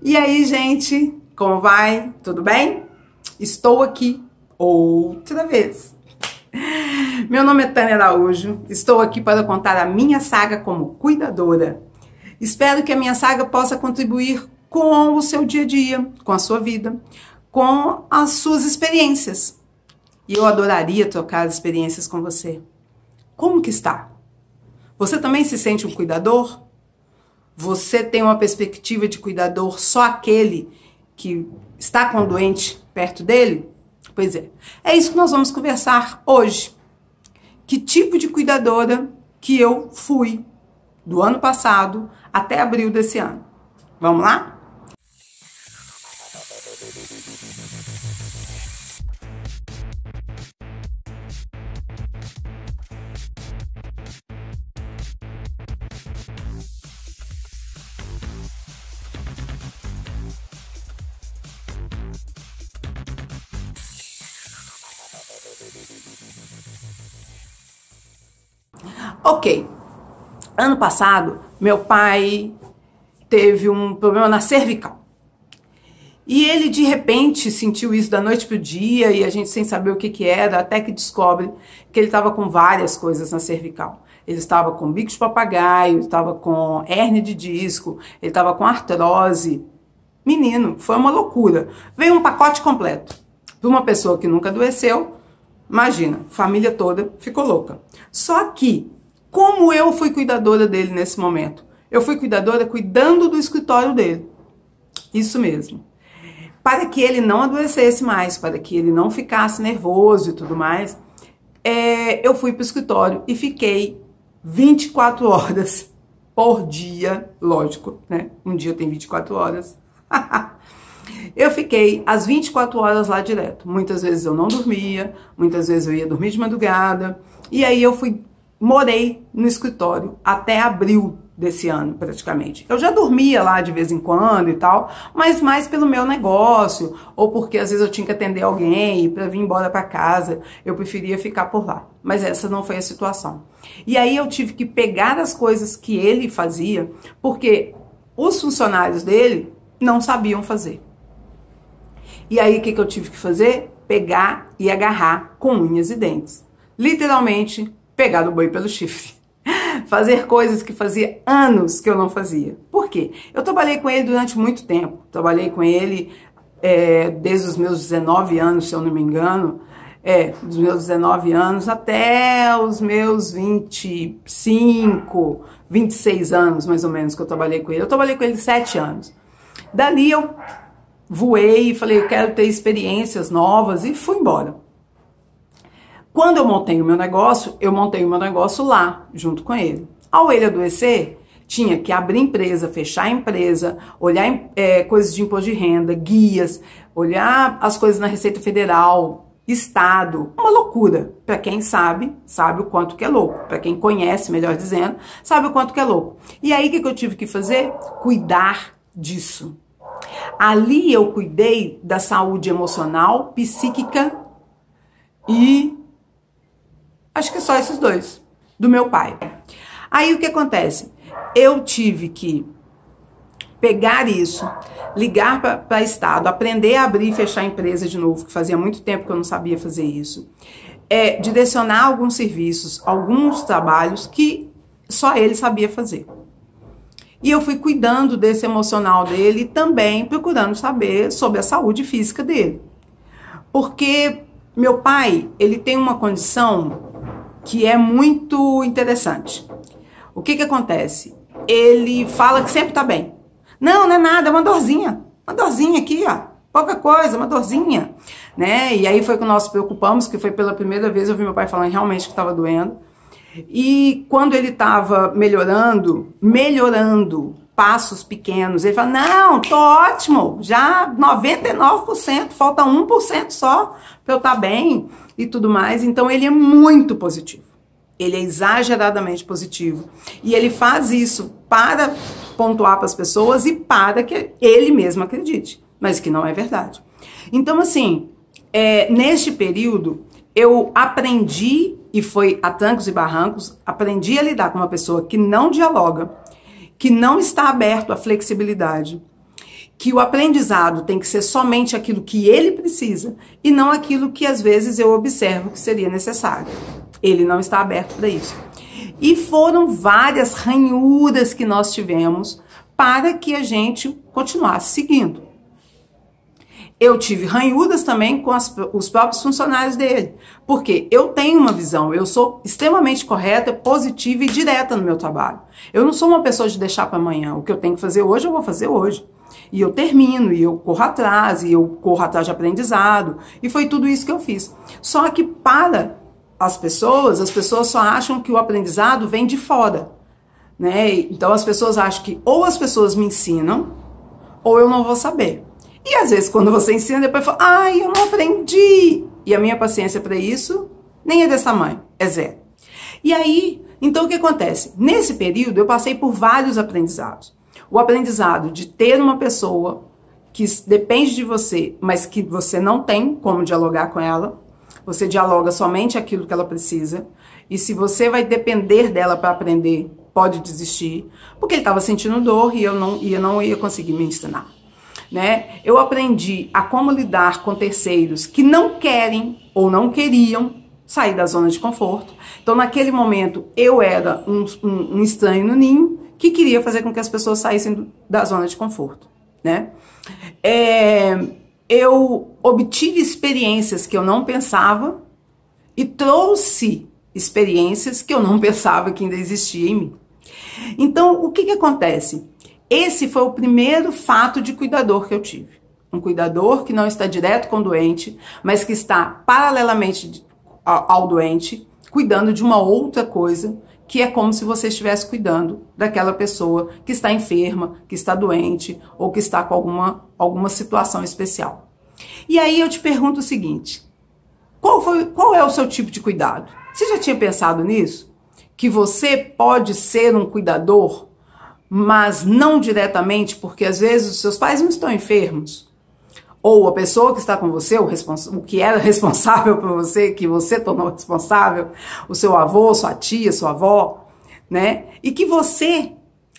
E aí, gente, como vai? Tudo bem? Estou aqui outra vez. Meu nome é Tânia Araújo, estou aqui para contar a minha saga como cuidadora. Espero que a minha saga possa contribuir com o seu dia a dia, com a sua vida, com as suas experiências. E eu adoraria trocar as experiências com você. Como que está? Você também se sente um cuidador? Você tem uma perspectiva de cuidador só aquele que está com o doente perto dele? Pois é isso que nós vamos conversar hoje. Que tipo de cuidadora que eu fui do ano passado até abril desse ano? Vamos lá? Ok, ano passado meu pai teve um problema na cervical e ele de repente sentiu isso da noite pro dia e a gente sem saber o que era, até que descobre que ele estava com várias coisas na cervical. Ele estava com bico de papagaio, estava com hérnia de disco, ele estava com artrose. Menino, foi uma loucura. Veio um pacote completo. Para uma pessoa que nunca adoeceu, imagina, família toda ficou louca. Só que como eu fui cuidadora dele nesse momento? Eu fui cuidadora cuidando do escritório dele. Isso mesmo. Para que ele não adoecesse mais, para que ele não ficasse nervoso e tudo mais, eu fui para o escritório e fiquei 24 horas por dia, lógico, né? Um dia tem 24 horas. Eu fiquei as 24 horas lá direto. Muitas vezes eu não dormia, muitas vezes eu ia dormir de madrugada, e aí eu morei no escritório até abril desse ano, praticamente. Eu já dormia lá de vez em quando e tal, mas mais pelo meu negócio, ou porque às vezes eu tinha que atender alguém e para vir embora para casa, eu preferia ficar por lá. Mas essa não foi a situação. E aí eu tive que pegar as coisas que ele fazia, porque os funcionários dele não sabiam fazer. E aí o que eu tive que fazer? Pegar e agarrar com unhas e dentes. Literalmente, pegar o boi pelo chifre. Fazer coisas que fazia anos que eu não fazia. Por quê? Eu trabalhei com ele durante muito tempo. Trabalhei com ele desde os meus 19 anos, se eu não me engano. Dos meus 19 anos até os meus 25, 26 anos, mais ou menos, que eu trabalhei com ele. Eu trabalhei com ele 7 anos. Dali eu voei e falei, eu quero ter experiências novas e fui embora. Quando eu montei o meu negócio lá, junto com ele. Ao ele adoecer, tinha que abrir empresa, fechar a empresa, olhar coisas de imposto de renda, guias, olhar as coisas na Receita Federal, Estado, uma loucura. Para quem sabe o quanto que é louco. Para quem conhece, melhor dizendo, sabe o quanto que é louco. E aí, o que eu tive que fazer? Cuidar disso. Ali eu cuidei da saúde emocional, psíquica e acho que só esses dois, do meu pai. Aí o que acontece? Eu tive que pegar isso, ligar para Estado, aprender a abrir e fechar a empresa de novo, que fazia muito tempo que eu não sabia fazer isso. Direcionar alguns serviços, alguns trabalhos que só ele sabia fazer. E eu fui cuidando desse emocional dele e também procurando saber sobre a saúde física dele. Porque meu pai, ele tem uma condição que é muito interessante. O que acontece? Ele fala que sempre tá bem. Não é nada, é uma dorzinha aqui, ó. Pouca coisa, uma dorzinha, né? E aí foi que nós nos preocupamos, que foi pela primeira vez eu vi meu pai falando realmente que estava doendo. E quando ele estava melhorando, passos pequenos, ele fala, não, tô ótimo, já 99%, falta 1% só para eu estar bem e tudo mais. Então ele é muito positivo, ele é exageradamente positivo. E ele faz isso para pontuar para as pessoas e para que ele mesmo acredite, mas que não é verdade. Então assim, neste período eu aprendi, e foi a trancos e barrancos, aprendi a lidar com uma pessoa que não dialoga, que não está aberto à flexibilidade que o aprendizado tem que ser somente aquilo que ele precisa e não aquilo que às vezes eu observo que seria necessário. Ele não está aberto para isso. E foram várias ranhuras que nós tivemos para que a gente continuasse seguindo. Eu tive ranhuras também com os próprios funcionários dele, porque eu tenho uma visão, eu sou extremamente correta, positiva e direta no meu trabalho. Eu não sou uma pessoa de deixar para amanhã. O que eu tenho que fazer hoje, eu vou fazer hoje. E eu termino, e eu corro atrás, de aprendizado, e foi tudo isso que eu fiz. Só que para as pessoas só acham que o aprendizado vem de fora, né? Então as pessoas acham que ou as pessoas me ensinam, ou eu não vou saber. E às vezes quando você ensina, depois fala, ai, eu não aprendi. E a minha paciência para isso nem é desse tamanho, é zero. E aí, então o que acontece? Nesse período eu passei por vários aprendizados. O aprendizado de ter uma pessoa que depende de você, mas que você não tem como dialogar com ela. Você dialoga somente aquilo que ela precisa. E se você vai depender dela para aprender, pode desistir. Porque ele estava sentindo dor e eu não ia conseguir me ensinar. Né? Eu aprendi a como lidar com terceiros que não querem ou não queriam sair da zona de conforto. Então, naquele momento, eu era um estranho no ninho que queria fazer com que as pessoas saíssem da zona de conforto, né? Eu obtive experiências que eu não pensava e trouxe experiências que eu não pensava que ainda existia em mim. Então, o que acontece? Esse foi o primeiro fato de cuidador que eu tive. Um cuidador que não está direto com o doente, mas que está paralelamente ao doente, cuidando de uma outra coisa, que é como se você estivesse cuidando daquela pessoa que está enferma, que está doente, ou que está com alguma situação especial. E aí eu te pergunto o seguinte, qual é o seu tipo de cuidado? Você já tinha pensado nisso? Que você pode ser um cuidador, mas não diretamente, porque às vezes os seus pais não estão enfermos, ou a pessoa que está com você, o que era responsável por você, que você tornou responsável, o seu avô, sua tia, sua avó, né? E que você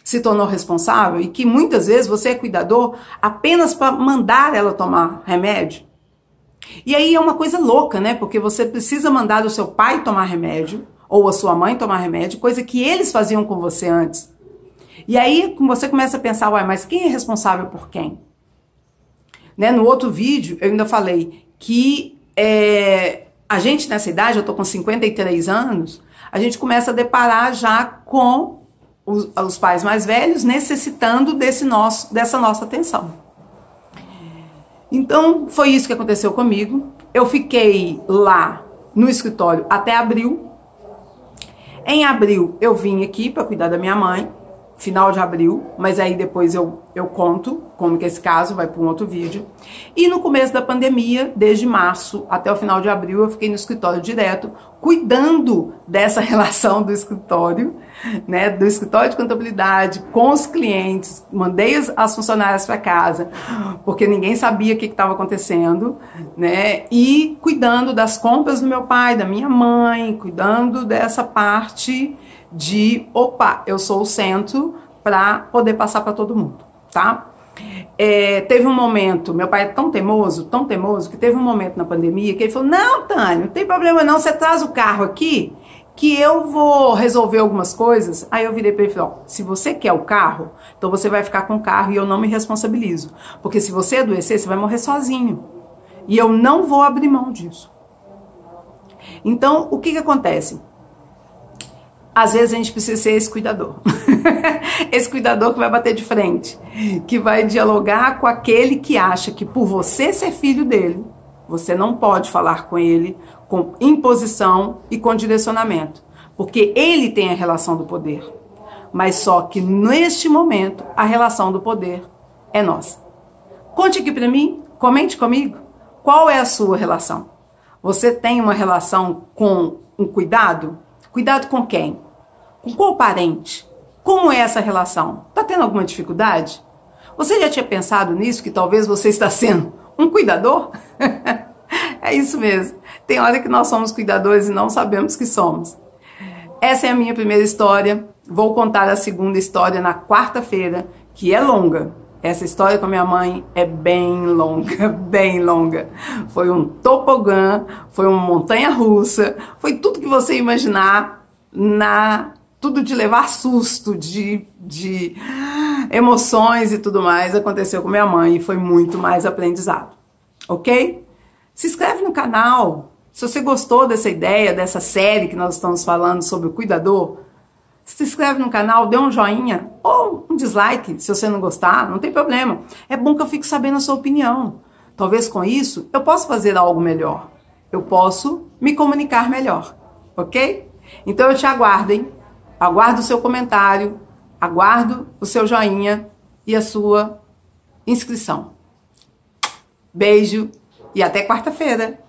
se tornou responsável e que muitas vezes você é cuidador apenas para mandar ela tomar remédio. E aí é uma coisa louca, né? Porque você precisa mandar o seu pai tomar remédio, ou a sua mãe tomar remédio, coisa que eles faziam com você antes. E aí você começa a pensar, uai, mas quem é responsável por quem? Né? No outro vídeo eu ainda falei que a gente nessa idade, eu tô com 53 anos, a gente começa a deparar já com os pais mais velhos necessitando dessa nossa atenção. Então foi isso que aconteceu comigo. Eu fiquei lá no escritório até abril. Em abril eu vim aqui para cuidar da minha mãe. Final de abril, mas aí depois eu conto como que esse caso vai para um outro vídeo. E no começo da pandemia, desde março até o final de abril, eu fiquei no escritório direto, cuidando dessa relação do escritório, né, do escritório de contabilidade com os clientes. Mandei as funcionárias para casa, porque ninguém sabia o que estava acontecendo, né, e cuidando das compras do meu pai, da minha mãe, cuidando dessa parte de, opa, eu sou o centro para poder passar para todo mundo, tá? Teve um momento, meu pai é tão teimoso, que teve um momento na pandemia que ele falou, não, Tânia, não tem problema não, você traz o carro aqui, que eu vou resolver algumas coisas. Aí eu virei para ele e falei, ó, se você quer o carro, então você vai ficar com o carro e eu não me responsabilizo, porque se você adoecer, você vai morrer sozinho, e eu não vou abrir mão disso. Então, o que acontece? Às vezes a gente precisa ser esse cuidador. Esse cuidador que vai bater de frente, que vai dialogar com aquele que acha que por você ser filho dele, você não pode falar com ele com imposição e com direcionamento, porque ele tem a relação do poder. Mas só que neste momento a relação do poder é nossa. Conte aqui para mim, comente comigo, qual é a sua relação? Você tem uma relação com um cuidado? Cuidado com quem? Com qual parente? Como é essa relação? Tá tendo alguma dificuldade? Você já tinha pensado nisso, que talvez você está sendo um cuidador? É isso mesmo. Tem hora que nós somos cuidadores e não sabemos que somos. Essa é a minha primeira história. Vou contar a segunda história na quarta-feira, que é longa. Essa história com a minha mãe é bem longa, bem longa. Foi um tobogã, foi uma montanha-russa, foi tudo que você imaginar, tudo de levar susto, de emoções e tudo mais, aconteceu com minha mãe e foi muito mais aprendizado, ok? Se inscreve no canal, se você gostou dessa ideia, dessa série que nós estamos falando sobre o cuidador, se inscreve no canal, dê um joinha ou um dislike se você não gostar, não tem problema. É bom que eu fique sabendo a sua opinião. Talvez com isso eu possa fazer algo melhor. Eu posso me comunicar melhor, ok? Então eu te aguardo, hein? Aguardo o seu comentário, aguardo o seu joinha e a sua inscrição. Beijo e até quarta-feira.